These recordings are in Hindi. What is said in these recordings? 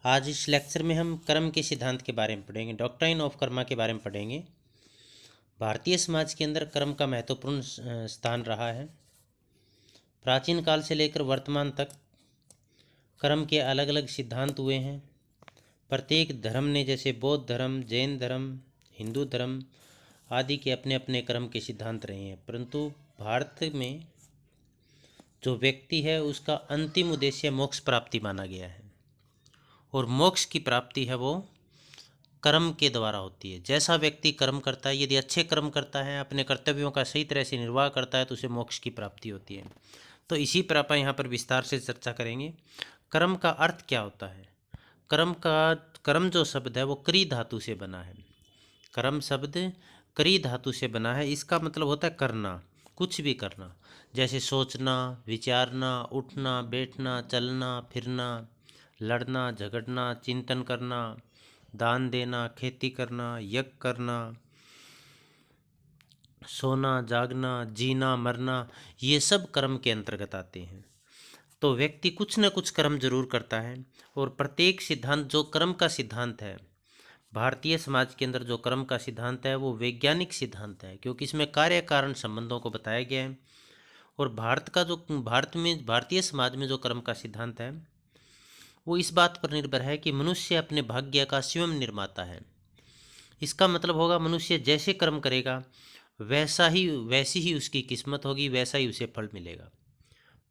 आज इस लेक्चर में हम कर्म के सिद्धांत के बारे में पढ़ेंगे, डॉक्ट्राइन ऑफ कर्मा के बारे में पढ़ेंगे। भारतीय समाज के अंदर कर्म का महत्वपूर्ण स्थान रहा है। प्राचीन काल से लेकर वर्तमान तक कर्म के अलग अलग सिद्धांत हुए हैं। प्रत्येक धर्म ने, जैसे बौद्ध धर्म, जैन धर्म, हिंदू धर्म आदि के अपने अपने कर्म के सिद्धांत रहे हैं, परंतु भारत में जो व्यक्ति है उसका अंतिम उद्देश्य मोक्ष प्राप्ति माना गया है, और मोक्ष की प्राप्ति है वो कर्म के द्वारा होती है। जैसा व्यक्ति कर्म करता है, यदि अच्छे कर्म करता है, अपने कर्तव्यों का सही तरह से निर्वाह करता है, तो उसे मोक्ष की प्राप्ति होती है। तो इसी पर आप यहाँ पर विस्तार से चर्चा करेंगे। कर्म का अर्थ क्या होता है? कर्म जो शब्द है वो क्री धातु से बना है। कर्म शब्द क्री धातु से बना है। इसका मतलब होता है करना, कुछ भी करना, जैसे सोचना, विचारना, उठना, बैठना, चलना फिरना, लड़ना झगड़ना, चिंतन करना, दान देना, खेती करना, यज्ञ करना, सोना जागना, जीना मरना, ये सब कर्म के अंतर्गत आते हैं। तो व्यक्ति कुछ न कुछ कर्म जरूर करता है, और प्रत्येक सिद्धांत, जो कर्म का सिद्धांत है भारतीय समाज के अंदर, जो कर्म का सिद्धांत है वो वैज्ञानिक सिद्धांत है, क्योंकि इसमें कार्य कारण संबंधों को बताया गया है। और भारतीय समाज में जो कर्म का सिद्धांत है वो इस बात पर निर्भर है कि मनुष्य अपने भाग्य का स्वयं निर्माता है। इसका मतलब होगा, मनुष्य जैसे कर्म करेगा वैसी ही उसकी किस्मत होगी, वैसा ही उसे फल मिलेगा।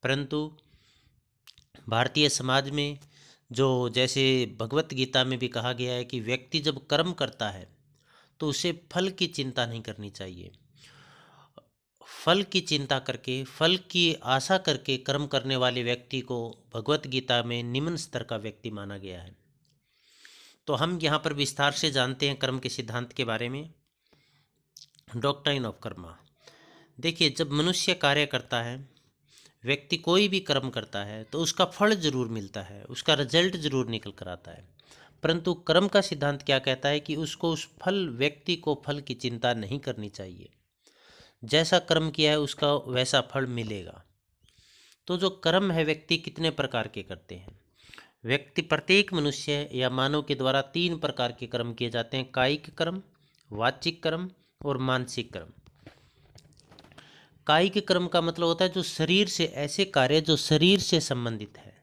परंतु भारतीय समाज में जो, जैसे भगवत गीता में भी कहा गया है कि व्यक्ति जब कर्म करता है तो उसे फल की चिंता नहीं करनी चाहिए। फल की चिंता करके, फल की आशा करके कर्म करने वाले व्यक्ति को भगवत गीता में निम्न स्तर का व्यक्ति माना गया है। तो हम यहाँ पर विस्तार से जानते हैं कर्म के सिद्धांत के बारे में। Doctrine of Karma. देखिए, जब मनुष्य कार्य करता है, व्यक्ति कोई भी कर्म करता है, तो उसका फल जरूर मिलता है, उसका रिजल्ट जरूर निकल कर आता है। परंतु कर्म का सिद्धांत क्या कहता है कि उसको व्यक्ति को फल की चिंता नहीं करनी चाहिए। जैसा कर्म किया है उसका वैसा फल मिलेगा। तो जो कर्म है, व्यक्ति कितने प्रकार के करते हैं? प्रत्येक मनुष्य या मानव के द्वारा 3 प्रकार के कर्म किए जाते हैं: कायिक कर्म, वाचिक कर्म और मानसिक कर्म। कायिक कर्म का मतलब होता है जो शरीर से, ऐसे कार्य जो शरीर से संबंधित है।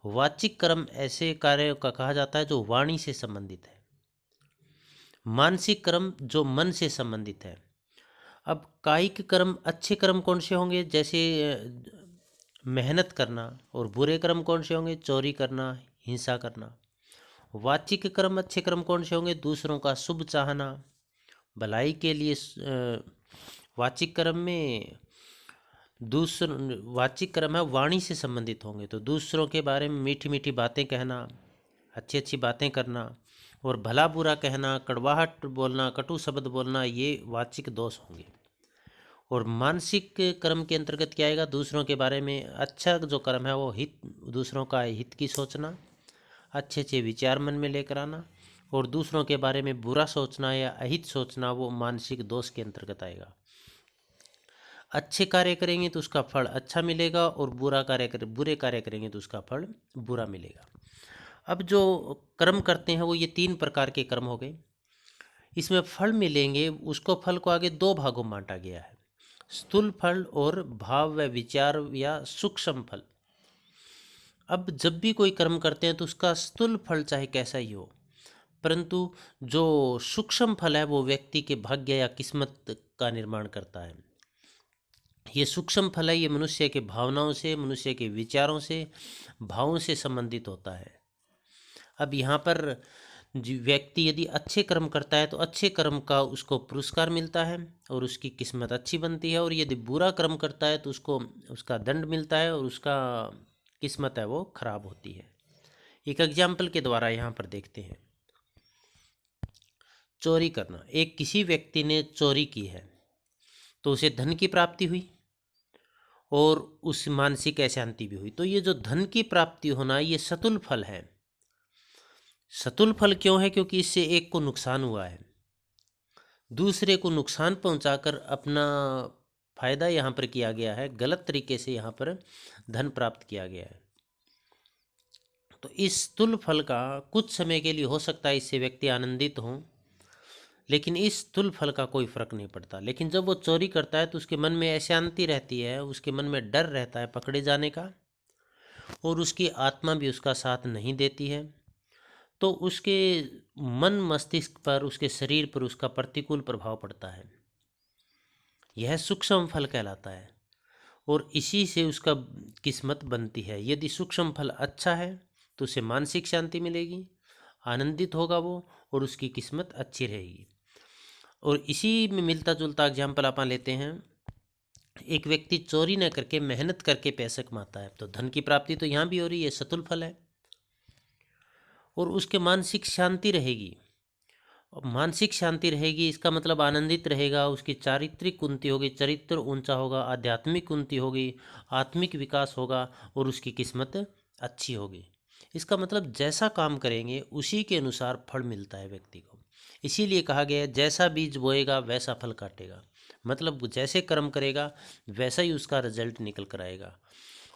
वाचिक कर्म ऐसे कार्य का कहा जाता है जो वाणी से संबंधित है। मानसिक कर्म जो मन से संबंधित है। अब कायिक कर्म, अच्छे कर्म कौन से होंगे? जैसे मेहनत करना। और बुरे कर्म कौन से होंगे? चोरी करना, हिंसा करना। वाचिक कर्म, अच्छे कर्म कौन से होंगे? दूसरों का शुभ चाहना, भलाई के लिए। वाचिक कर्म में वाचिक कर्म है वाणी से संबंधित होंगे, तो दूसरों के बारे में मीठी मीठी बातें कहना, अच्छी अच्छी बातें करना, और भला बुरा कहना, कड़वाहट बोलना, कटु शब्द बोलना, ये वाचिक दोष होंगे। और मानसिक कर्म के अंतर्गत क्या आएगा? दूसरों के बारे में अच्छा जो कर्म है वो दूसरों का हित की सोचना, अच्छे अच्छे विचार मन में लेकर आना। और दूसरों के बारे में बुरा सोचना या अहित सोचना, वो मानसिक दोष के अंतर्गत आएगा। अच्छे कार्य करेंगे तो उसका फल अच्छा मिलेगा, और बुरे कार्य करेंगे तो उसका फल बुरा मिलेगा। अब जो कर्म करते हैं वो ये 3 प्रकार के कर्म हो गए। इसमें फल मिलेंगे, उसको फल को आगे 2 भागों में बांटा गया है: स्थूल फल और भाव व विचार या सूक्ष्म फल। अब जब भी कोई कर्म करते हैं तो उसका स्थूल फल चाहे कैसा ही हो, परंतु जो सूक्ष्म फल है वो व्यक्ति के भाग्य या किस्मत का निर्माण करता है। ये सूक्ष्म फल है, ये मनुष्य के भावनाओं से, मनुष्य के विचारों से, भावों से संबंधित होता है। अब यहाँ पर व्यक्ति यदि अच्छे कर्म करता है तो अच्छे कर्म का उसको पुरस्कार मिलता है और उसकी किस्मत अच्छी बनती है, और यदि बुरा कर्म करता है तो उसको उसका दंड मिलता है और उसका किस्मत है वो खराब होती है। एक एग्जाम्पल के द्वारा यहाँ पर देखते हैं। चोरी करना। एक किसी व्यक्ति ने चोरी की है तो उसे धन की प्राप्ति हुई और उस मानसिक अशांति भी हुई। तो ये जो धन की प्राप्ति होना, ये सतुल फल है। सतुल फल क्यों है? क्योंकि इससे एक को नुकसान हुआ है, दूसरे को नुकसान पहुंचाकर अपना फायदा यहाँ पर किया गया है, गलत तरीके से यहाँ पर धन प्राप्त किया गया है। तो इस तुल फल का कुछ समय के लिए हो सकता है इससे व्यक्ति आनंदित हो, लेकिन इस तुल फल का कोई फर्क नहीं पड़ता। लेकिन जब वो चोरी करता है तो उसके मन में अशांति रहती है, उसके मन में डर रहता है पकड़े जाने का, और उसकी आत्मा भी उसका साथ नहीं देती है। तो उसके मन मस्तिष्क पर, उसके शरीर पर उसका प्रतिकूल प्रभाव पड़ता है। यह सूक्ष्म फल कहलाता है और इसी से उसका किस्मत बनती है। यदि सूक्ष्म फल अच्छा है तो उसे मानसिक शांति मिलेगी, आनंदित होगा वो, और उसकी किस्मत अच्छी रहेगी। और इसी में मिलता जुलता एग्जाम्पल अपन लेते हैं। एक व्यक्ति चोरी न करके मेहनत करके पैसे कमाता है तो धन की प्राप्ति तो यहाँ भी हो रही है, सतुल फल है, और उसके मानसिक शांति रहेगी। मानसिक शांति रहेगी इसका मतलब आनंदित रहेगा, उसकी चारित्रिक उन्नति होगी, चरित्र ऊंचा होगा, आध्यात्मिक उन्नति होगी, आत्मिक विकास होगा, और उसकी किस्मत अच्छी होगी। इसका मतलब जैसा काम करेंगे उसी के अनुसार फल मिलता है व्यक्ति को। इसीलिए कहा गया है जैसा बीज बोएगा वैसा फल काटेगा। मतलब जैसे कर्म करेगा वैसा ही उसका रिजल्ट निकल कर आएगा।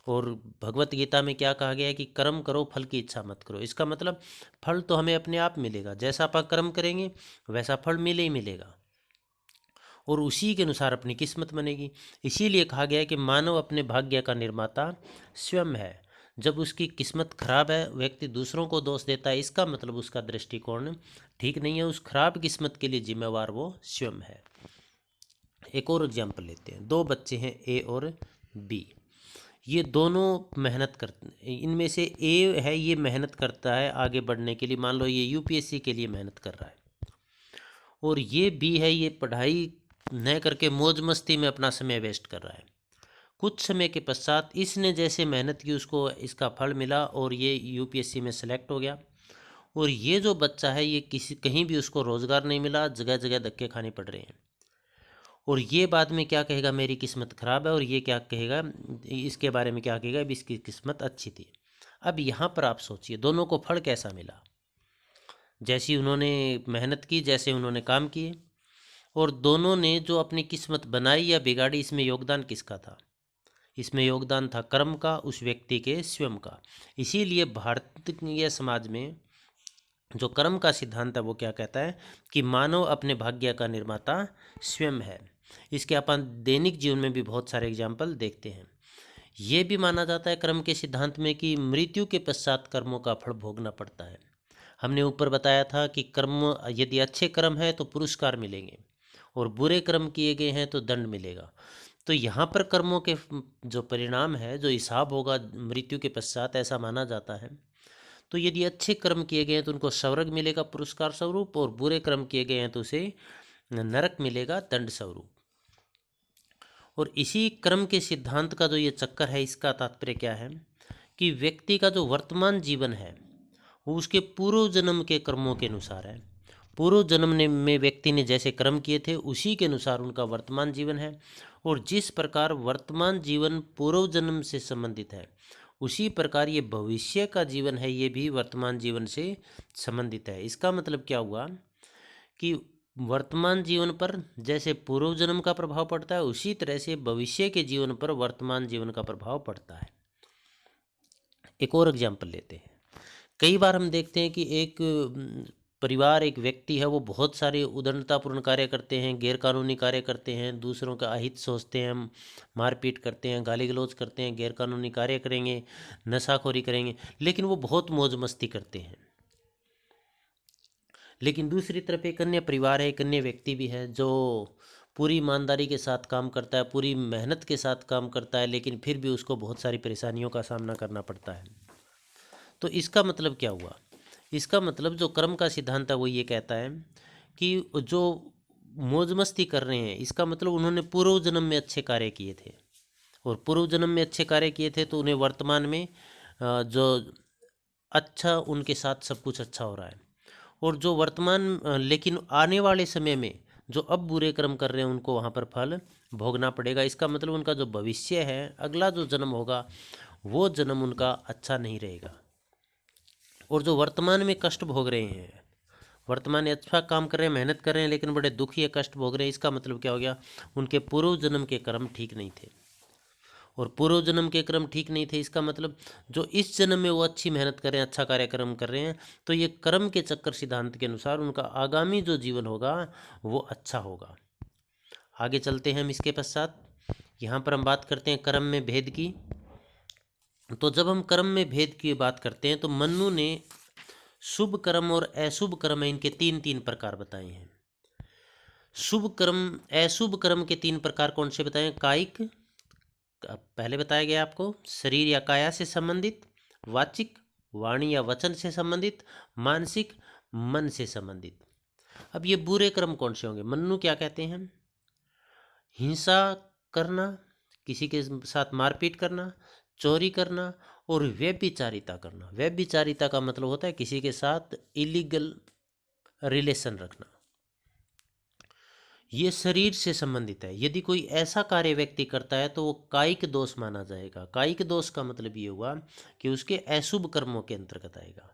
और भगवत गीता में क्या कहा गया है कि कर्म करो फल की इच्छा मत करो। इसका मतलब फल तो हमें अपने आप मिलेगा, जैसा आप कर्म करेंगे वैसा फल मिले ही मिलेगा, और उसी के अनुसार अपनी किस्मत बनेगी। इसीलिए कहा गया है कि मानव अपने भाग्य का निर्माता स्वयं है। जब उसकी किस्मत खराब है व्यक्ति दूसरों को दोष देता है, इसका मतलब उसका दृष्टिकोण ठीक नहीं है। उस खराब किस्मत के लिए जिम्मेवार वो स्वयं है। एक और एग्जाम्पल लेते हैं। दो बच्चे हैं ए और बी, ये दोनों मेहनत करते, इनमें से ए है ये मेहनत करता है आगे बढ़ने के लिए, मान लो ये यूपीएससी के लिए मेहनत कर रहा है, और ये बी है ये पढ़ाई न करके मौज मस्ती में अपना समय वेस्ट कर रहा है। कुछ समय के पश्चात इसने जैसे मेहनत की उसको इसका फल मिला और ये यूपीएससी में सेलेक्ट हो गया। और ये जो बच्चा है ये कहीं भी उसको रोज़गार नहीं मिला, जगह जगह धक्के खाने पड़ रहे हैं। और ये बाद में क्या कहेगा, मेरी किस्मत ख़राब है, और ये क्या कहेगा, इसके बारे में क्या कहेगा, अब इसकी किस्मत अच्छी थी। अब यहाँ पर आप सोचिए दोनों को फल कैसा मिला। जैसी उन्होंने मेहनत की, जैसे उन्होंने काम किए, और दोनों ने जो अपनी किस्मत बनाई या बिगाड़ी, इसमें योगदान किसका था? इसमें योगदान था कर्म का, उस व्यक्ति के स्वयं का। इसीलिए भारतीय समाज में जो कर्म का सिद्धांत है वो क्या कहता है कि मानव अपने भाग्य का निर्माता स्वयं है। इसके अपन दैनिक जीवन में भी बहुत सारे एग्जाम्पल देखते हैं। ये भी माना जाता है कर्म के सिद्धांत में कि मृत्यु के पश्चात कर्मों का फल भोगना पड़ता है। हमने ऊपर बताया था कि कर्म यदि अच्छे कर्म है तो पुरस्कार मिलेंगे, और बुरे कर्म किए गए हैं तो दंड मिलेगा। तो यहाँ पर कर्मों के जो परिणाम है, जो हिसाब होगा मृत्यु के पश्चात, ऐसा माना जाता है। तो यदि अच्छे कर्म किए गए हैं तो उनको स्वर्ग मिलेगा पुरस्कार स्वरूप, और बुरे कर्म किए गए हैं तो उसे नरक मिलेगा दंड स्वरूप। और इसी कर्म के सिद्धांत का जो ये चक्कर है, इसका तात्पर्य क्या है कि व्यक्ति का जो वर्तमान जीवन है वो उसके पूर्व जन्म के कर्मों के अनुसार है। पूर्व जन्म में व्यक्ति ने जैसे कर्म किए थे उसी के अनुसार उनका वर्तमान जीवन है, और जिस प्रकार वर्तमान जीवन पूर्व जन्म से संबंधित है उसी प्रकार ये भविष्य का जीवन है, ये भी वर्तमान जीवन से संबंधित है। इसका मतलब क्या हुआ कि वर्तमान जीवन पर जैसे पूर्व जन्म का प्रभाव पड़ता है उसी तरह से भविष्य के जीवन पर वर्तमान जीवन का प्रभाव पड़ता है। एक और एग्जाम्पल लेते हैं। कई बार हम देखते हैं कि एक परिवार, एक व्यक्ति है, वो बहुत सारे उदारतापूर्ण कार्य करते हैं, गैरकानूनी कार्य करते हैं, दूसरों का अहित सोचते हैं, मारपीट करते हैं, गाली गलौज करते हैं, गैरकानूनी कार्य करेंगे, नशाखोरी करेंगे, लेकिन वो बहुत मौज मस्ती करते हैं। लेकिन दूसरी तरफ एक अन्य परिवार है, एक अन्य व्यक्ति भी है जो पूरी ईमानदारी के साथ काम करता है, पूरी मेहनत के साथ काम करता है, लेकिन फिर भी उसको बहुत सारी परेशानियों का सामना करना पड़ता है। तो इसका मतलब क्या हुआ? इसका मतलब जो कर्म का सिद्धांत है वो ये कहता है कि जो मौज मस्ती कर रहे हैं इसका मतलब उन्होंने पूर्व जन्म में अच्छे कार्य किए थे, और पूर्व जन्म में अच्छे कार्य किए थे तो उन्हें वर्तमान में जो अच्छा उनके साथ सब कुछ अच्छा हो रहा है। और जो वर्तमान लेकिन आने वाले समय में जो अब बुरे कर्म कर रहे हैं उनको वहाँ पर फल भोगना पड़ेगा। इसका मतलब उनका जो भविष्य है, अगला जो जन्म होगा वो जन्म उनका अच्छा नहीं रहेगा। और जो वर्तमान में कष्ट भोग रहे हैं, वर्तमान में अच्छा काम कर रहे हैं, मेहनत कर रहे हैं, लेकिन बड़े दुख या कष्ट भोग रहे हैं, इसका मतलब क्या हो गया, उनके पूर्व जन्म के कर्म ठीक नहीं थे। और पूर्व जन्म के कर्म ठीक नहीं थे, इसका मतलब जो इस जन्म में वो अच्छी मेहनत कर रहे हैं, अच्छा कार्यक्रम कर रहे हैं, तो ये कर्म के चक्कर सिद्धांत के अनुसार उनका आगामी जो जीवन होगा वो अच्छा होगा। आगे चलते हैं हम इसके पश्चात। यहाँ पर हम बात करते हैं कर्म में भेद की। तो जब हम कर्म में भेद की बात करते हैं तो मनु ने शुभ कर्म और अशुभ कर्म इनके तीन तीन प्रकार बताए हैं। शुभ कर्म अशुभ कर्म के तीन प्रकार कौन से बताए? कायिक, पहले बताया गया आपको, शरीर या काया से संबंधित, वाचिक, वाणी या वचन से संबंधित, मानसिक, मन से संबंधित। अब ये बुरे कर्म कौन से होंगे? मन्नू क्या कहते हैं? हिंसा करना, किसी के साथ मारपीट करना, चोरी करना और व्यभिचारिता करना। व्यभिचारिता का मतलब होता है किसी के साथ इलीगल रिलेशन रखना। ये शरीर से संबंधित है। यदि कोई ऐसा कार्य व्यक्ति करता है तो वो कायिक दोष माना जाएगा। कायिक दोष का मतलब ये हुआ कि उसके अशुभ कर्मों के अंतर्गत आएगा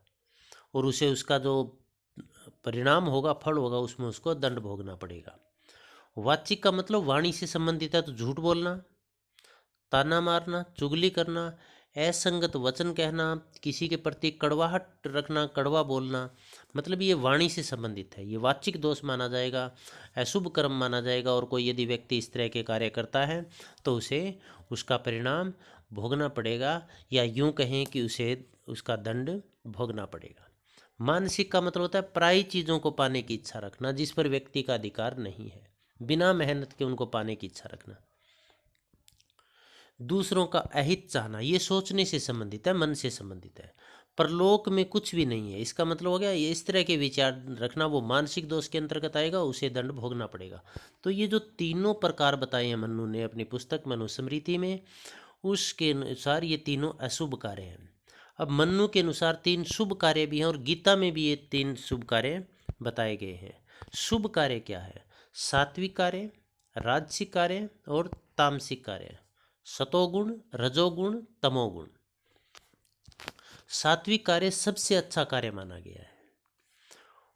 और उसे उसका जो परिणाम होगा, फल होगा, उसमें उसको दंड भोगना पड़ेगा। वाचिक का मतलब वाणी से संबंधित है, तो झूठ बोलना, ताना मारना, चुगली करना, असंगत वचन कहना, किसी के प्रति कड़वाहट रखना, कड़वा बोलना, मतलब ये वाणी से संबंधित है, ये वाचिक दोष माना जाएगा, अशुभ कर्म माना जाएगा। और कोई यदि व्यक्ति इस तरह के कार्य करता है तो उसे उसका परिणाम भोगना पड़ेगा, या यूं कहें कि उसे उसका दंड भोगना पड़ेगा। मानसिक का मतलब होता है पराई चीज़ों को पाने की इच्छा रखना जिस पर व्यक्ति का अधिकार नहीं है, बिना मेहनत के उनको पाने की इच्छा रखना। दूसरों का अहित चाहना, ये सोचने से संबंधित है, मन से संबंधित है। परलोक में कुछ भी नहीं है, इसका मतलब हो गया ये इस तरह के विचार रखना, वो मानसिक दोष के अंतर्गत आएगा, उसे दंड भोगना पड़ेगा। तो ये जो तीनों प्रकार बताए हैं मनु ने अपनी पुस्तक मनुस्मृति में, उसके अनुसार ये तीनों अशुभ कार्य हैं। अब मनु के अनुसार तीन शुभ कार्य भी हैं और गीता में भी ये तीन शुभ कार्य बताए गए हैं। शुभ कार्य क्या है? सात्विक कार्य, राजसिक कार्य और तामसिक कार्य। सतोगुण, रजोगुण, तमोगुण। सात्विक कार्य सबसे अच्छा कार्य माना गया है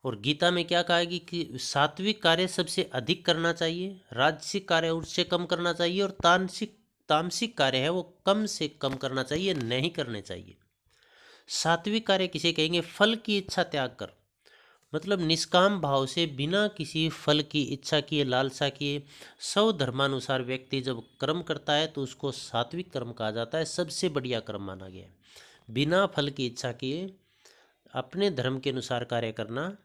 और गीता में क्या कहा कि सात्विक कार्य सबसे अधिक करना चाहिए, राजसिक कार्य उससे कम करना चाहिए और तामसिक कार्य है वो कम से कम करना चाहिए, नहीं करने चाहिए। सात्विक कार्य किसे कहेंगे? फल की इच्छा त्याग कर, मतलब निष्काम भाव से बिना किसी फल की इच्छा किए, लालसा किए, स्वधर्मानुसार व्यक्ति जब कर्म करता है तो उसको सात्विक कर्म कहा जाता है, सबसे बढ़िया कर्म माना गया है। बिना फल की इच्छा किए अपने धर्म के अनुसार कार्य करना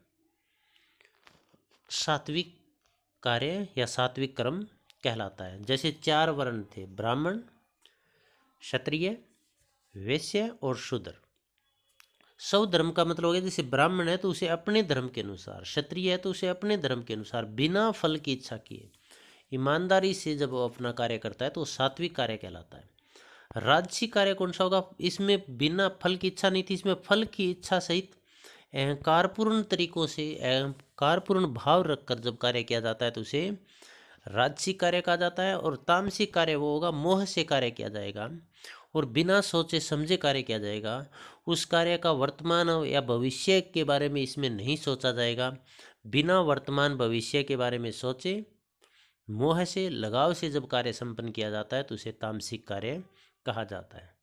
सात्विक कार्य या सात्विक कर्म कहलाता है। जैसे 4 वर्ण थे, ब्राह्मण, क्षत्रिय, वैश्य और शूद्र। स्वधर्म का मतलब हो गया जैसे ब्राह्मण है तो उसे अपने धर्म के अनुसार, क्षत्रिय है तो उसे अपने धर्म के अनुसार, बिना फल की इच्छा किए ईमानदारी से जब वो अपना कार्य करता है तो सात्विक कार्य कहलाता है। राजसी कार्य कौन सा होगा? इसमें बिना फल की इच्छा नहीं थी, इसमें फल की इच्छा सहित अहंकारपूर्ण तरीकों से, अहंकारपूर्ण भाव रखकर जब कार्य किया जाता है तो उसे राजसी कार्य कहा जाता है। और तामसिक कार्य वो होगा मोह से कार्य किया जाएगा और बिना सोचे समझे कार्य किया जाएगा। उस कार्य का वर्तमान या भविष्य के बारे में इसमें नहीं सोचा जाएगा। बिना वर्तमान भविष्य के बारे में सोचे, मोह से, लगाव से जब कार्य संपन्न किया जाता है तो उसे तामसिक कार्य कहा जाता है।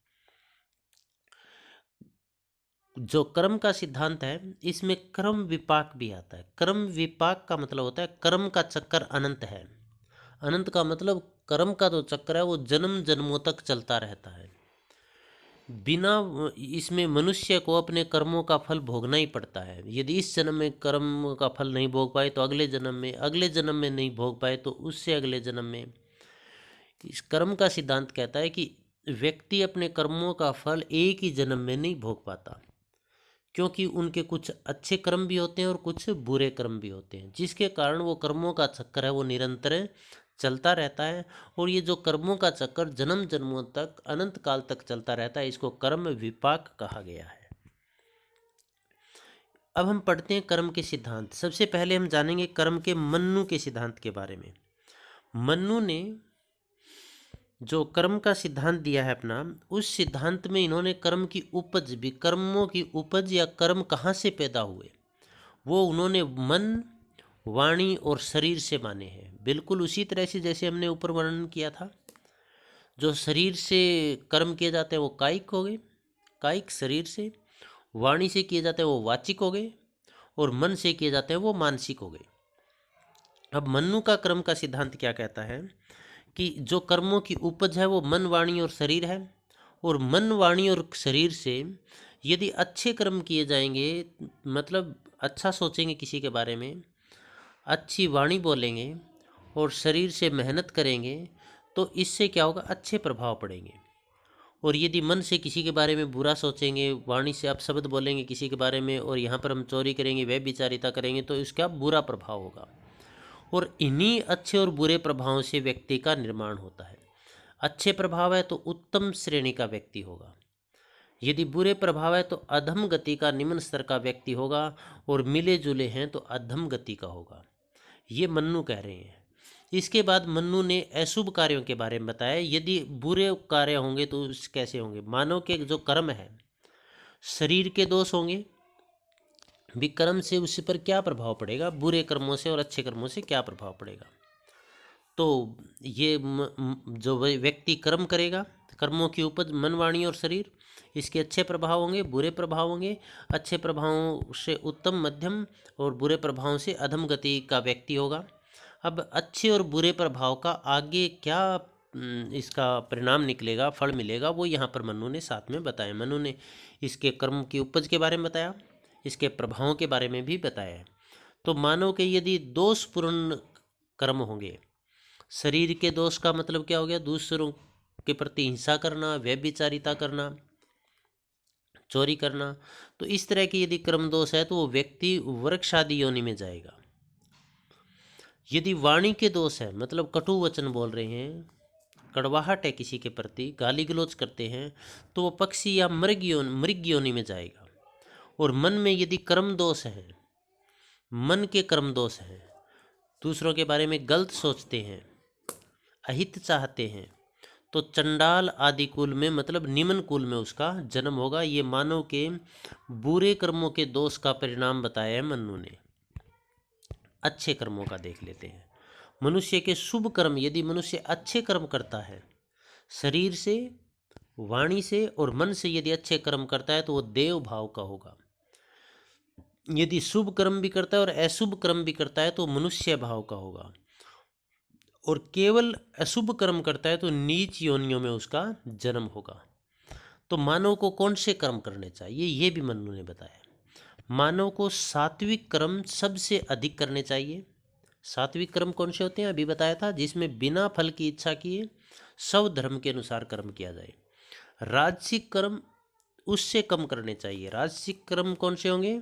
जो कर्म का सिद्धांत है इसमें कर्म विपाक भी आता है। कर्म विपाक का मतलब होता है कर्म का चक्कर अनंत है। अनंत का मतलब कर्म का जो चक्कर है वो जन्म जन्मों तक चलता रहता है। बिना इसमें मनुष्य को अपने कर्मों का फल भोगना ही पड़ता है। यदि इस जन्म में कर्म का फल नहीं भोग पाए तो अगले जन्म में नहीं भोग पाए तो उससे अगले जन्म में। इस कर्म का सिद्धांत कहता है कि व्यक्ति अपने कर्मों का फल एक ही जन्म में नहीं भोग पाता, क्योंकि उनके कुछ अच्छे कर्म भी होते हैं और कुछ बुरे कर्म भी होते हैं, जिसके कारण वो कर्मों का चक्कर है वो निरंतर चलता रहता है। और ये जो कर्मों का चक्कर जन्म जन्मों तक, अनंत काल तक चलता रहता है, इसको कर्म विपाक कहा गया है। अब हम पढ़ते हैं कर्म के सिद्धांत। सबसे पहले हम जानेंगे कर्म के मन्नु के सिद्धांत के बारे में। मन्नु ने जो कर्म का सिद्धांत दिया है अपना, उस सिद्धांत में इन्होंने कर्म की उपज भी, कर्मों की उपज या कर्म कहाँ से पैदा हुए, वो उन्होंने मन, वाणी और शरीर से माने हैं। बिल्कुल उसी तरह से जैसे हमने ऊपर वर्णन किया था। जो शरीर से कर्म किए जाते हैं वो कायिक हो गए, कायिक शरीर से। वाणी से किए जाते हैं वो वाचिक हो गए, और मन से किए जाते हैं वो मानसिक हो गए। अब मन्नु का कर्म का सिद्धांत क्या कहता है कि जो कर्मों की उपज है वो मन, वाणी और शरीर है, और मन, वाणी और शरीर से यदि अच्छे कर्म किए जाएंगे, मतलब अच्छा सोचेंगे किसी के बारे में, अच्छी वाणी बोलेंगे और शरीर से मेहनत करेंगे, तो इससे क्या होगा, अच्छे प्रभाव पड़ेंगे। और यदि मन से किसी के बारे में बुरा सोचेंगे, वाणी से अपशब्द बोलेंगे किसी के बारे में, और यहाँ पर हम चोरी करेंगे, व्यभिचारिता करेंगे, तो इसका बुरा प्रभाव होगा। और इन्हीं अच्छे और बुरे प्रभावों से व्यक्ति का निर्माण होता है। अच्छे प्रभाव है तो उत्तम श्रेणी का व्यक्ति होगा, यदि बुरे प्रभाव है तो अधम गति का, निम्न स्तर का व्यक्ति होगा, और मिले जुले हैं तो अधम गति का होगा। ये मन्नु कह रहे हैं। इसके बाद मन्नु ने अशुभ कार्यों के बारे में बताया। यदि बुरे कार्य होंगे तो कैसे होंगे। मानव के जो कर्म है, शरीर के दोष होंगे, विकर्म से उस पर क्या प्रभाव पड़ेगा, बुरे कर्मों से और अच्छे कर्मों से क्या प्रभाव पड़ेगा। तो ये जो व्यक्ति कर्म करेगा, कर्मों की उपज मन, वाणी और शरीर, इसके अच्छे प्रभाव होंगे, बुरे प्रभाव होंगे। अच्छे प्रभावों से उत्तम, मध्यम, और बुरे प्रभावों से अधम गति का व्यक्ति होगा। अब अच्छे और बुरे प्रभाव का आगे क्या इसका परिणाम निकलेगा, फल मिलेगा, वो यहाँ पर मनु ने साथ में बताया। मनु ने इसके कर्म की उपज के बारे में बताया, इसके प्रभावों के बारे में भी बताया है। तो मानव के यदि दोषपूर्ण कर्म होंगे, शरीर के दोष का मतलब क्या हो गया, दूसरों के प्रति हिंसा करना, व्यभिचारिता करना, चोरी करना, तो इस तरह की यदि कर्म दोष है तो वो व्यक्ति वृक्ष आदि योनि में जाएगा। यदि वाणी के दोष है, मतलब कटु वचन बोल रहे हैं, कड़वाहट है किसी के प्रति, गाली गलौज करते हैं, तो वो पक्षी या मृग योनि में जाएगा। और मन में यदि कर्म दोष है, मन के कर्म दोष हैं, दूसरों के बारे में गलत सोचते हैं, अहित चाहते हैं, तो चंडाल आदि कुल में, मतलब निम्न कुल में उसका जन्म होगा। ये मानव के बुरे कर्मों के दोष का परिणाम बताया है मन्नु ने। अच्छे कर्मों का देख लेते हैं। मनुष्य के शुभ कर्म, यदि मनुष्य अच्छे कर्म करता है, शरीर से, वाणी से और मन से यदि अच्छे कर्म करता है, तो वो देव भाव का होगा। यदि शुभ कर्म भी करता है और अशुभ कर्म भी करता है तो मनुष्य भाव का होगा। और केवल अशुभ कर्म करता है तो नीच योनियों में उसका जन्म होगा। तो मानव को कौन से कर्म करने चाहिए, ये भी मनु ने बताया। मानव को सात्विक कर्म सबसे अधिक करने चाहिए। सात्विक कर्म कौन से होते हैं, अभी बताया था, जिसमें बिना फल की इच्छा किए सब धर्म के अनुसार कर्म किया जाए। राजसिक कर्म उससे कम करने चाहिए। राजसिक कर्म कौन से होंगे,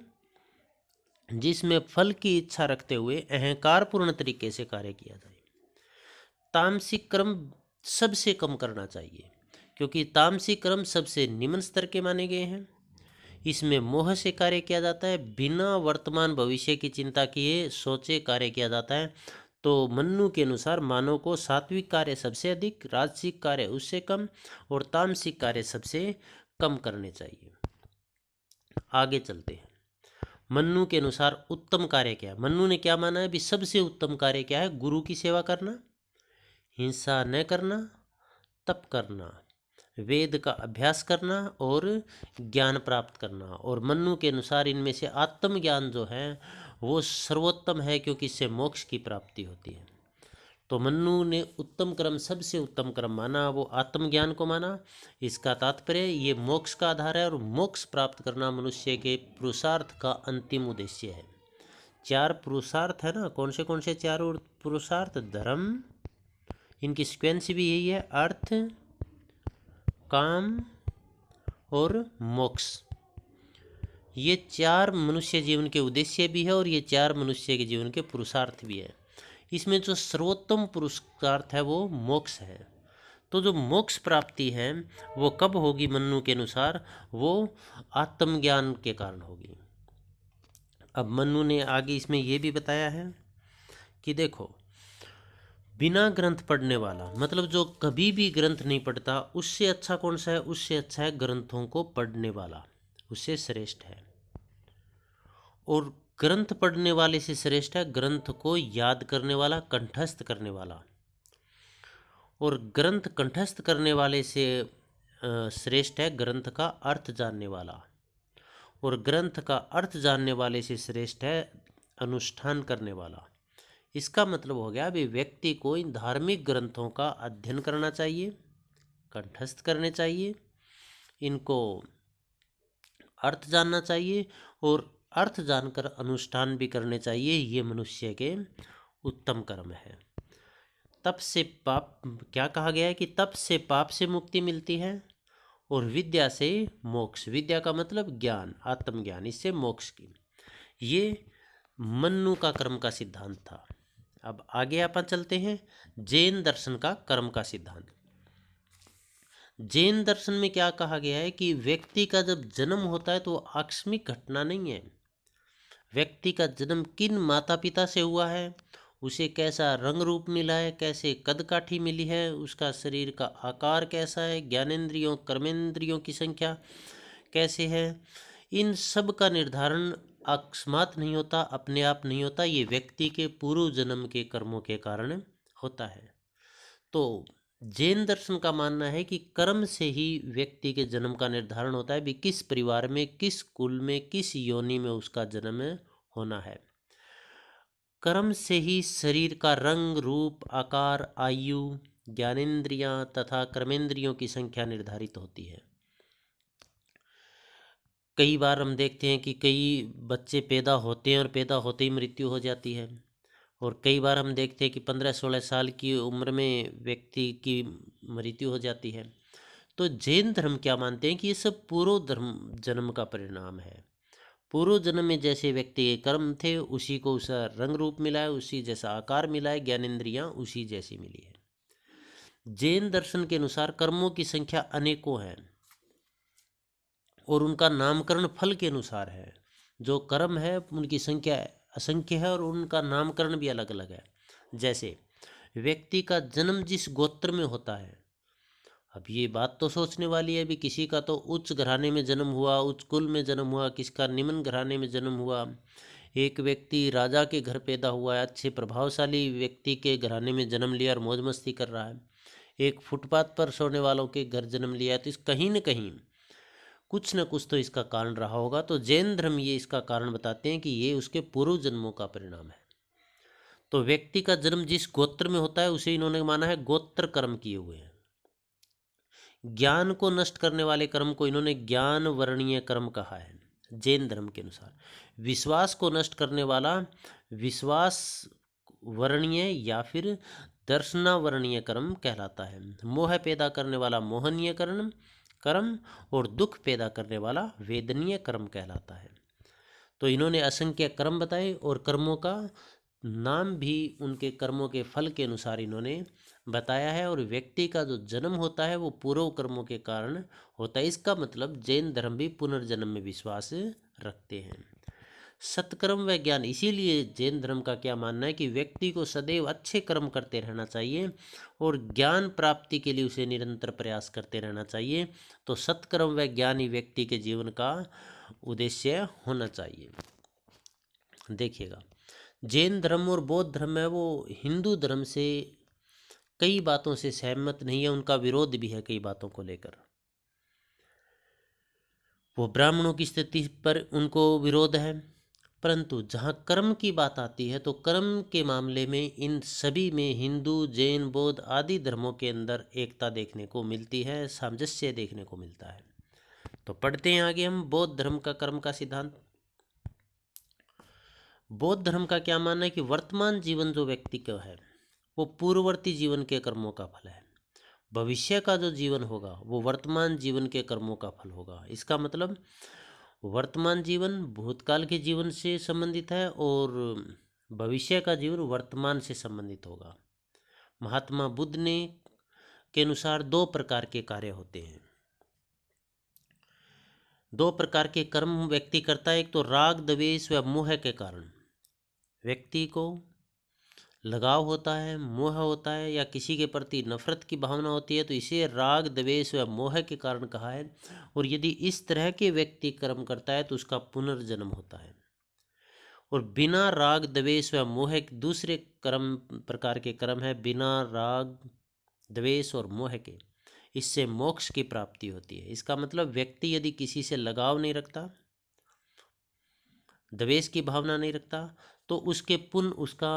जिसमें फल की इच्छा रखते हुए अहंकार पूर्ण तरीके से कार्य किया जाए। तामसिक कर्म सबसे कम करना चाहिए, क्योंकि तामसिक कर्म सबसे निम्न स्तर के माने गए हैं। इसमें मोह से कार्य किया जाता है, बिना वर्तमान भविष्य की चिंता किए सोचे कार्य किया जाता है। तो मन्नु के अनुसार मानव को सात्विक कार्य सबसे अधिक, राजसिक कार्य उससे कम, और तामसिक कार्य सबसे कम करने चाहिए। आगे चलते हैं। मन्नु के अनुसार उत्तम कार्य क्या है। मन्नु ने क्या माना है भी, सबसे उत्तम कार्य क्या है, गुरु की सेवा करना, हिंसा न करना, तप करना, वेद का अभ्यास करना और ज्ञान प्राप्त करना। और मन्नु के अनुसार इनमें से आत्मज्ञान जो है वो सर्वोत्तम है, क्योंकि इससे मोक्ष की प्राप्ति होती है। तो मन्नु ने उत्तम कर्म, सबसे उत्तम कर्म माना वो आत्मज्ञान को माना। इसका तात्पर्य ये मोक्ष का आधार है, और मोक्ष प्राप्त करना मनुष्य के पुरुषार्थ का अंतिम उद्देश्य है। चार पुरुषार्थ है ना, कौन से चारों पुरुषार्थ, धर्म, इनकी सीक्वेंस भी यही है, अर्थ, काम और मोक्ष। ये चार मनुष्य जीवन के उद्देश्य भी है, और ये चार मनुष्य के जीवन के पुरुषार्थ भी है। इसमें जो सर्वोत्तम पुरुषार्थ है वो मोक्ष है। तो जो मोक्ष प्राप्ति है वो कब होगी मन्नु के अनुसार, वो आत्मज्ञान के कारण होगी। अब मन्नु ने आगे इसमें ये भी बताया है कि देखो, बिना ग्रंथ पढ़ने वाला, मतलब जो कभी भी ग्रंथ नहीं पढ़ता, उससे अच्छा कौन सा है, उससे अच्छा है ग्रंथों को पढ़ने वाला, उससे श्रेष्ठ है। और ग्रंथ पढ़ने वाले से श्रेष्ठ है ग्रंथ को याद करने वाला, कंठस्थ करने वाला। और ग्रंथ कंठस्थ करने वाले से श्रेष्ठ है ग्रंथ का अर्थ जानने वाला, और ग्रंथ का अर्थ जानने वाले से श्रेष्ठ है अनुष्ठान करने वाला। इसका मतलब हो गया अभी व्यक्ति को इन धार्मिक ग्रंथों का अध्ययन करना चाहिए, कंठस्थ करने चाहिए, इनको अर्थ जानना चाहिए और अर्थ जानकर अनुष्ठान भी करने चाहिए। ये मनुष्य के उत्तम कर्म है। तप से पाप, क्या कहा गया है कि तप से पाप से मुक्ति मिलती है और विद्या से मोक्ष। विद्या का मतलब ज्ञान, आत्मज्ञान, इससे मोक्ष की। ये मन्नु का कर्म का सिद्धांत था। अब आगे अपन चलते हैं जैन दर्शन का कर्म का सिद्धांत। जैन दर्शन में क्या कहा गया है कि व्यक्ति का जब जन्म होता है तो आकस्मिक घटना नहीं है। व्यक्ति का जन्म किन माता पिता से हुआ है, उसे कैसा रंग रूप मिला है, कैसे कद काठी मिली है, उसका शरीर का आकार कैसा है, ज्ञानेंद्रियों कर्मेंद्रियों की संख्या कैसे है, इन सब का निर्धारण अकस्मात नहीं होता, अपने आप नहीं होता। ये व्यक्ति के पूर्व जन्म के कर्मों के कारण होता है। तो जैन दर्शन का मानना है कि कर्म से ही व्यक्ति के जन्म का निर्धारण होता है, भी किस परिवार में, किस कुल में, किस योनि में उसका जन्म होना है। कर्म से ही शरीर का रंग रूप आकार आयु ज्ञानेंद्रियां तथा कर्मेंद्रियों की संख्या निर्धारित होती है। कई बार हम देखते हैं कि कई बच्चे पैदा होते हैं और पैदा होते ही मृत्यु हो जाती है, और कई बार हम देखते हैं कि 15-16 साल की उम्र में व्यक्ति की मृत्यु हो जाती है। तो जैन धर्म क्या मानते हैं कि ये सब पूर्व धर्म जन्म का परिणाम है। पूर्व जन्म में जैसे व्यक्ति के कर्म थे उसी को उसका रंग रूप मिला है, उसी जैसा आकार मिला है, ज्ञानेंद्रियां उसी जैसी मिली है। जैन दर्शन के अनुसार कर्मों की संख्या अनेकों है और उनका नामकरण फल के अनुसार है। जो कर्म है उनकी संख्या असंख्य है और उनका नामकरण भी अलग अलग है। जैसे व्यक्ति का जन्म जिस गोत्र में होता है, अब ये बात तो सोचने वाली है भी, किसी का तो उच्च घराने में जन्म हुआ, उच्च कुल में जन्म हुआ, किसका निम्न घराने में जन्म हुआ। एक व्यक्ति राजा के घर पैदा हुआ है, अच्छे प्रभावशाली व्यक्ति के घराने में जन्म लिया और मौज मस्ती कर रहा है। एक फुटपाथ पर सोने वालों के घर जन्म लिया है। तो इस कहीं न कहीं कुछ न कुछ तो इसका कारण रहा होगा। तो जैन धर्म ये इसका कारण बताते हैं कि ये उसके पूर्व जन्मों का परिणाम है। तो व्यक्ति का जन्म जिस गोत्र में होता है उसे इन्होंने माना है गोत्र कर्म किए हुए हैं। ज्ञान को नष्ट करने वाले कर्म को इन्होंने ज्ञान वर्णीय कर्म कहा है जैन धर्म के अनुसार। विश्वास को नष्ट करने वाला विश्वास वर्णीय या फिर दर्शनावर्णीय कर्म कहलाता है। मोह पैदा करने वाला मोहनीय कर्म और दुख पैदा करने वाला वेदनीय कर्म कहलाता है। तो इन्होंने असंख्य कर्म बताए और कर्मों का नाम भी उनके कर्मों के फल के अनुसार इन्होंने बताया है। और व्यक्ति का जो जन्म होता है वो पूर्व कर्मों के कारण होता है। इसका मतलब जैन धर्म भी पुनर्जन्म में विश्वास रखते हैं। सत्कर्म व ज्ञान, इसीलिए जैन धर्म का क्या मानना है कि व्यक्ति को सदैव अच्छे कर्म करते रहना चाहिए और ज्ञान प्राप्ति के लिए उसे निरंतर प्रयास करते रहना चाहिए। तो सत्कर्म व ज्ञान ही व्यक्ति के जीवन का उद्देश्य होना चाहिए। देखिएगा, जैन धर्म और बौद्ध धर्म है वो हिंदू धर्म से कई बातों से सहमत नहीं है, उनका विरोध भी है कई बातों को लेकर। वो ब्राह्मणों की स्थिति पर उनको विरोध है, परंतु जहाँ कर्म की बात आती है तो कर्म के मामले में इन सभी में हिंदू जैन बौद्ध आदि धर्मों के अंदर एकता देखने को मिलती है, सामंजस्य देखने को मिलता है। तो पढ़ते हैं आगे हम बौद्ध धर्म का कर्म का सिद्धांत। बौद्ध धर्म का क्या मानना है कि वर्तमान जीवन जो व्यक्ति का है वो पूर्ववर्ती जीवन के कर्मों का फल है। भविष्य का जो जीवन होगा वो वर्तमान जीवन के कर्मों का फल होगा। इसका मतलब वर्तमान जीवन भूतकाल के जीवन से संबंधित है और भविष्य का जीवन वर्तमान से संबंधित होगा। महात्मा बुद्ध ने के अनुसार दो प्रकार के कार्य होते हैं, दो प्रकार के कर्म व्यक्ति करता है। एक तो राग द्वेष व मोह के कारण व्यक्ति को लगाव होता है, मोह होता है या किसी के प्रति नफरत की भावना होती है, तो इसे राग द्वेष व मोह के कारण कहा है। और यदि इस तरह के व्यक्ति कर्म करता है तो उसका पुनर्जन्म होता है। और बिना राग द्वेष व मोह दूसरे कर्म प्रकार के कर्म है बिना राग द्वेष और मोह के। इससे मोक्ष की प्राप्ति होती है। इसका मतलब व्यक्ति यदि किसी से लगाव नहीं रखता, द्वेष की भावना नहीं रखता, तो उसके उसका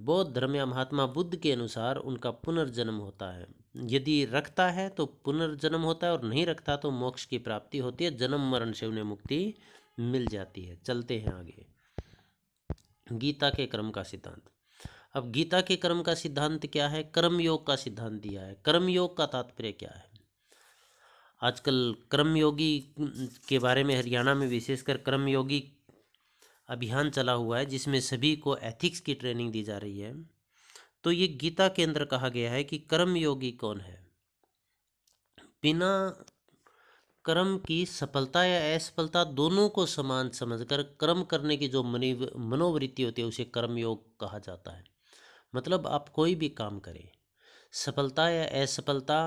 बौद्ध धर्म या महात्मा बुद्ध के अनुसार उनका पुनर्जन्म होता है। यदि रखता है तो पुनर्जन्म होता है, और नहीं रखता तो मोक्ष की प्राप्ति होती है, जन्म मरण से उन्हें मुक्ति मिल जाती है। चलते हैं आगे। गीता के कर्म का सिद्धांत। अब गीता के कर्म का सिद्धांत क्या है? कर्म योग का सिद्धांत दिया है। कर्म योग का तात्पर्य क्या है? आजकल कर्मयोगी के बारे में हरियाणा में विशेषकर कर्मयोगी अभियान चला हुआ है, जिसमें सभी को एथिक्स की ट्रेनिंग दी जा रही है। तो ये गीता के अंदर कहा गया है कि कर्मयोगी कौन है? बिना कर्म की सफलता या असफलता दोनों को समान समझकर कर्म करने की जो मनोवृत्ति होती है उसे कर्मयोग कहा जाता है। मतलब आप कोई भी काम करें, सफलता या असफलता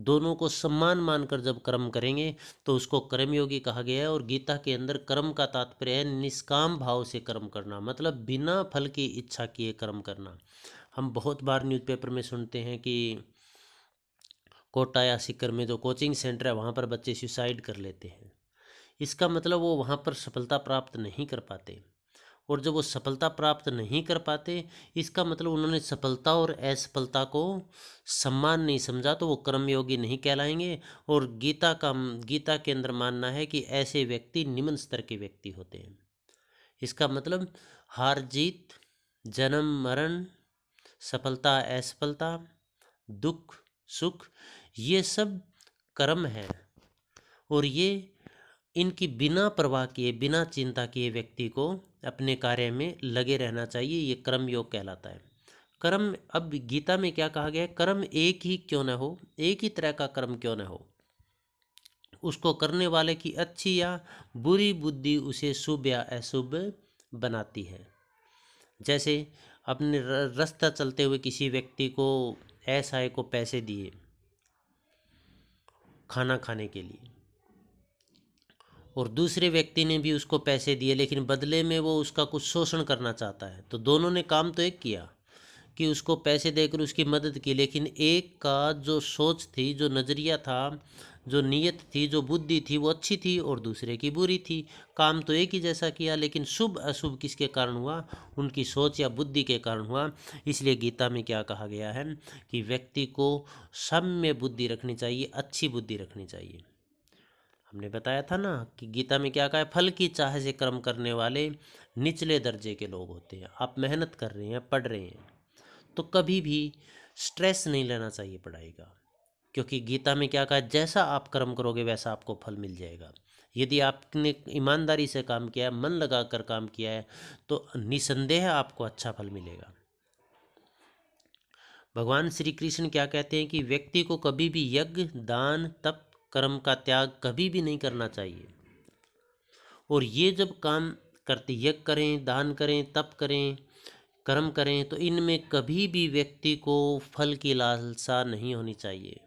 दोनों को सम्मान मानकर जब कर्म करेंगे तो उसको कर्मयोगी कहा गया है। और गीता के अंदर कर्म का तात्पर्य है निष्काम भाव से कर्म करना, मतलब बिना फल की इच्छा किए कर्म करना। हम बहुत बार न्यूज़पेपर में सुनते हैं कि कोटा या सीकर में जो कोचिंग सेंटर है वहाँ पर बच्चे सुसाइड कर लेते हैं। इसका मतलब वो वहाँ पर सफलता प्राप्त नहीं कर पाते, और जब वो सफलता प्राप्त नहीं कर पाते इसका मतलब उन्होंने सफलता और असफलता को सम्मान नहीं समझा, तो वो कर्मयोगी नहीं कहलाएंगे। और गीता के अंदर मानना है कि ऐसे व्यक्ति निम्न स्तर के व्यक्ति होते हैं। इसका मतलब हार जीत, जन्म मरण, सफलता असफलता, दुख सुख, ये सब कर्म है, और ये इनकी बिना परवाह किए, बिना चिंता किए व्यक्ति को अपने कार्य में लगे रहना चाहिए। ये कर्म योग कहलाता है। कर्म, अब गीता में क्या कहा गया है? कर्म एक ही क्यों न हो, एक ही तरह का कर्म क्यों न हो, उसको करने वाले की अच्छी या बुरी बुद्धि उसे शुभ या अशुभ बनाती है। जैसे अपने रास्ता चलते हुए किसी व्यक्ति को असहाय को पैसे दिए खाना खाने के लिए, और दूसरे व्यक्ति ने भी उसको पैसे दिए, लेकिन बदले में वो उसका कुछ शोषण करना चाहता है। तो दोनों ने काम तो एक किया कि उसको पैसे देकर उसकी मदद की, लेकिन एक का जो सोच थी, जो नज़रिया था, जो नीयत थी, जो बुद्धि थी वो अच्छी थी, और दूसरे की बुरी थी। काम तो एक ही जैसा किया, लेकिन शुभ अशुभ किसके कारण हुआ? उनकी सोच या बुद्धि के कारण हुआ। इसलिए गीता में क्या कहा गया है कि व्यक्ति को साम्य बुद्धि रखनी चाहिए, अच्छी बुद्धि रखनी चाहिए। हमने बताया था ना कि गीता में क्या कहा है? फल की चाह से कर्म करने वाले निचले दर्जे के लोग होते हैं। आप मेहनत कर रहे हैं, पढ़ रहे हैं, तो कभी भी स्ट्रेस नहीं लेना चाहिए पढ़ाई का, क्योंकि गीता में क्या कहा है? जैसा आप कर्म करोगे वैसा आपको फल मिल जाएगा। यदि आपने ईमानदारी से काम किया है, मन लगाकर काम किया है, तो निसंदेह आपको अच्छा फल मिलेगा। भगवान श्री कृष्ण क्या कहते हैं कि व्यक्ति को कभी भी यज्ञ, दान, तप, कर्म का त्याग कभी भी नहीं करना चाहिए। और ये जब काम करते, यज्ञ करें, दान करें, तप करें, कर्म करें, तो इनमें कभी भी व्यक्ति को फल की लालसा नहीं होनी चाहिए।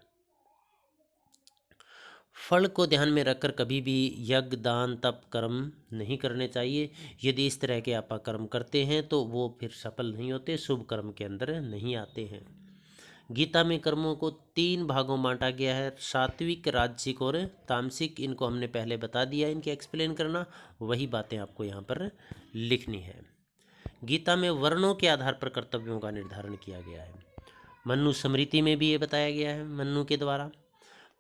फल को ध्यान में रखकर कभी भी यज्ञ, दान, तप, कर्म नहीं करने चाहिए। यदि इस तरह के आप कर्म करते हैं तो वो फिर सफल नहीं होते, शुभ कर्म के अंदर नहीं आते हैं। गीता में कर्मों को 3 भागों में बांटा गया है, सात्विक, राजसिक और तामसिक। इनको हमने पहले बता दिया, इनके एक्सप्लेन करना, वही बातें आपको यहाँ पर लिखनी है। गीता में वर्णों के आधार पर कर्तव्यों का निर्धारण किया गया है। मनु स्मृति में भी ये बताया गया है, मनु के द्वारा।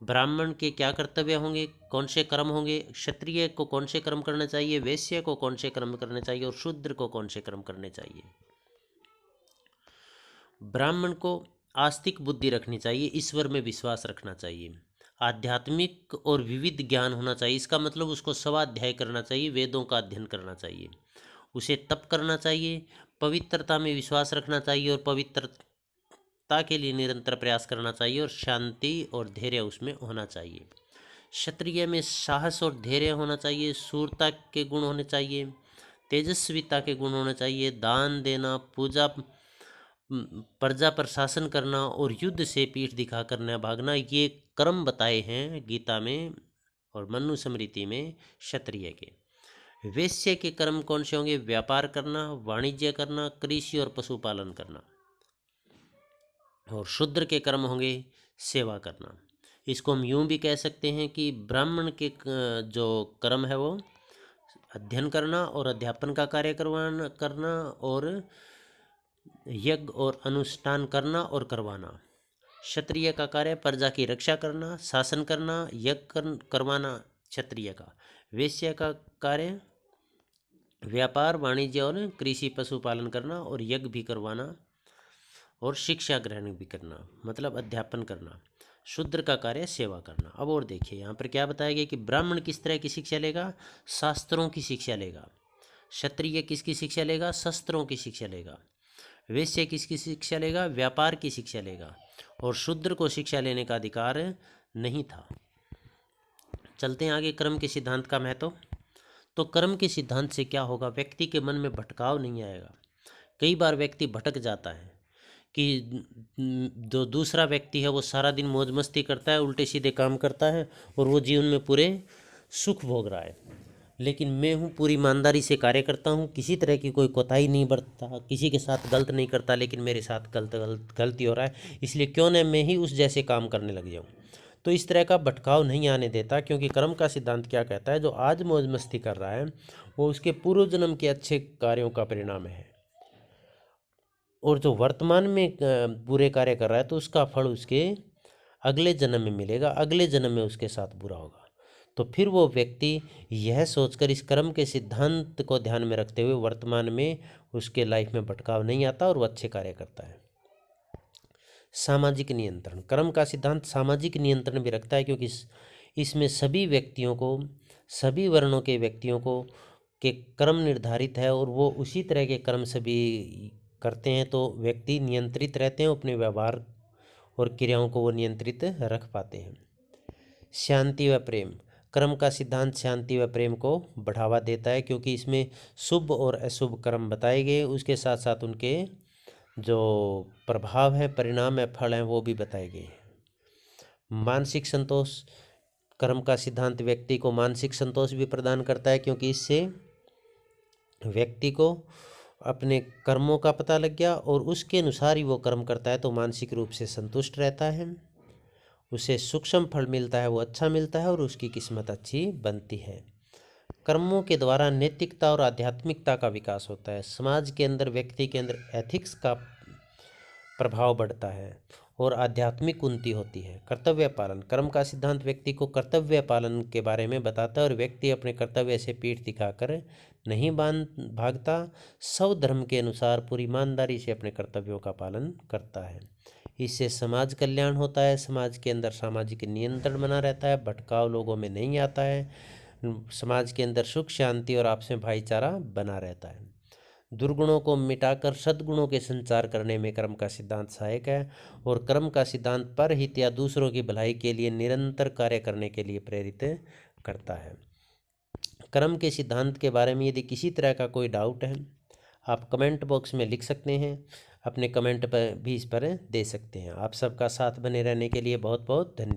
ब्राह्मण के क्या कर्तव्य होंगे, कौन से कर्म होंगे, क्षत्रिय को कौन से कर्म करने चाहिए, वैश्य को कौन से कर्म करने चाहिए, और शूद्र को कौन से कर्म करने चाहिए। ब्राह्मण को आस्तिक बुद्धि रखनी चाहिए, ईश्वर में विश्वास रखना चाहिए, आध्यात्मिक और विविध ज्ञान होना चाहिए। इसका मतलब उसको स्वाध्याय करना चाहिए, वेदों का अध्ययन करना चाहिए, उसे तप करना चाहिए, पवित्रता में विश्वास रखना चाहिए, और पवित्रता के लिए निरंतर प्रयास करना चाहिए, और शांति और धैर्य उसमें होना चाहिए। क्षत्रिय में साहस और धैर्य होना चाहिए, शूरता के गुण होने चाहिए, तेजस्विता के गुण होने चाहिए, दान देना, पूजा, प्रजा पर शासन करना, और युद्ध से पीठ दिखा करना, भागना, ये कर्म बताए हैं गीता में और मनु स्मृति में क्षत्रिय के। वैश्य के कर्म कौन से होंगे? व्यापार करना, वाणिज्य करना, कृषि और पशुपालन करना। और शूद्र के कर्म होंगे सेवा करना। इसको हम यूँ भी कह सकते हैं कि ब्राह्मण के जो कर्म है वो अध्ययन करना और अध्यापन का कार्य करना और यज्ञ और अनुष्ठान करना और करवाना। क्षत्रिय का कार्य प्रजा की रक्षा करना, शासन करना, यज्ञ करवाना क्षत्रिय का। वैश्य का कार्य व्यापार वाणिज्य और कृषि पशुपालन करना और यज्ञ भी करवाना और शिक्षा ग्रहण भी करना, मतलब अध्यापन करना। शूद्र का कार्य सेवा करना। अब और देखिए यहाँ पर क्या बताया गया कि ब्राह्मण किस तरह की शिक्षा लेगा, शास्त्रों की शिक्षा लेगा। क्षत्रिय किसकी शिक्षा लेगा, शस्त्रों की शिक्षा लेगा। वैश्य किसकी शिक्षा लेगा, व्यापार की शिक्षा लेगा। और शूद्र को शिक्षा लेने का अधिकार नहीं था। चलते हैं आगे, कर्म के सिद्धांत का महत्व। तो कर्म के सिद्धांत से क्या होगा, व्यक्ति के मन में भटकाव नहीं आएगा। कई बार व्यक्ति भटक जाता है कि जो दूसरा व्यक्ति है वो सारा दिन मौज मस्ती करता है, उल्टे सीधे काम करता है और वो जीवन में पूरे सुख भोग रहा है, लेकिन मैं हूँ पूरी ईमानदारी से कार्य करता हूँ, किसी तरह की कोई कोताही नहीं बरतता, किसी के साथ गलत नहीं करता, लेकिन मेरे साथ गलती हो रहा है, इसलिए क्यों न मैं ही उस जैसे काम करने लग जाऊँ। तो इस तरह का भटकाव नहीं आने देता, क्योंकि कर्म का सिद्धांत क्या कहता है, जो आज मौज मस्ती कर रहा है वो उसके पूर्व जन्म के अच्छे कार्यों का परिणाम है, और जो वर्तमान में बुरे कार्य कर रहा है तो उसका फल उसके अगले जन्म में मिलेगा, अगले जन्म में उसके साथ बुरा होगा। तो फिर वो व्यक्ति यह सोचकर इस कर्म के सिद्धांत को ध्यान में रखते हुए वर्तमान में उसके लाइफ में भटकाव नहीं आता और वो अच्छे कार्य करता है। सामाजिक नियंत्रण, कर्म का सिद्धांत सामाजिक नियंत्रण भी रखता है, क्योंकि इसमें सभी व्यक्तियों को, सभी वर्णों के व्यक्तियों को के कर्म निर्धारित है और वो उसी तरह के कर्म सभी करते हैं, तो व्यक्ति नियंत्रित रहते हैं, अपने व्यवहार और क्रियाओं को वो नियंत्रित रख पाते हैं। शांति व प्रेम, कर्म का सिद्धांत शांति व प्रेम को बढ़ावा देता है, क्योंकि इसमें शुभ और अशुभ कर्म बताए गए, उसके साथ साथ उनके जो प्रभाव है, परिणाम है, फल हैं, वो भी बताए गए हैं। मानसिक संतोष, कर्म का सिद्धांत व्यक्ति को मानसिक संतोष भी प्रदान करता है, क्योंकि इससे व्यक्ति को अपने कर्मों का पता लग गया और उसके अनुसार ही वो कर्म करता है, तो मानसिक रूप से संतुष्ट रहता है, उसे सूक्ष्म फल मिलता है, वो अच्छा मिलता है और उसकी किस्मत अच्छी बनती है। कर्मों के द्वारा नैतिकता और आध्यात्मिकता का विकास होता है, समाज के अंदर व्यक्ति के अंदर एथिक्स का प्रभाव बढ़ता है और आध्यात्मिक उन्नति होती है। कर्तव्य पालन, कर्म का सिद्धांत व्यक्ति को कर्तव्य पालन के बारे में बताता है और व्यक्ति अपने कर्तव्य से पीठ दिखाकर नहीं भागता, स्वधर्म के अनुसार पूरी ईमानदारी से अपने कर्तव्यों का पालन करता है। इससे समाज कल्याण होता है, समाज के अंदर सामाजिक नियंत्रण बना रहता है, भटकाव लोगों में नहीं आता है, समाज के अंदर सुख शांति और आपस में भाईचारा बना रहता है। दुर्गुणों को मिटाकर सद्गुणों के संचार करने में कर्म का सिद्धांत सहायक है और कर्म का सिद्धांत परहित या दूसरों की भलाई के लिए निरंतर कार्य करने के लिए प्रेरित करता है। कर्म के सिद्धांत के बारे में यदि किसी तरह का कोई डाउट है, आप कमेंट बॉक्स में लिख सकते हैं, अपने कमेंट पर भी इस पर दे सकते हैं। आप सबका साथ बने रहने के लिए बहुत बहुत धन्यवाद।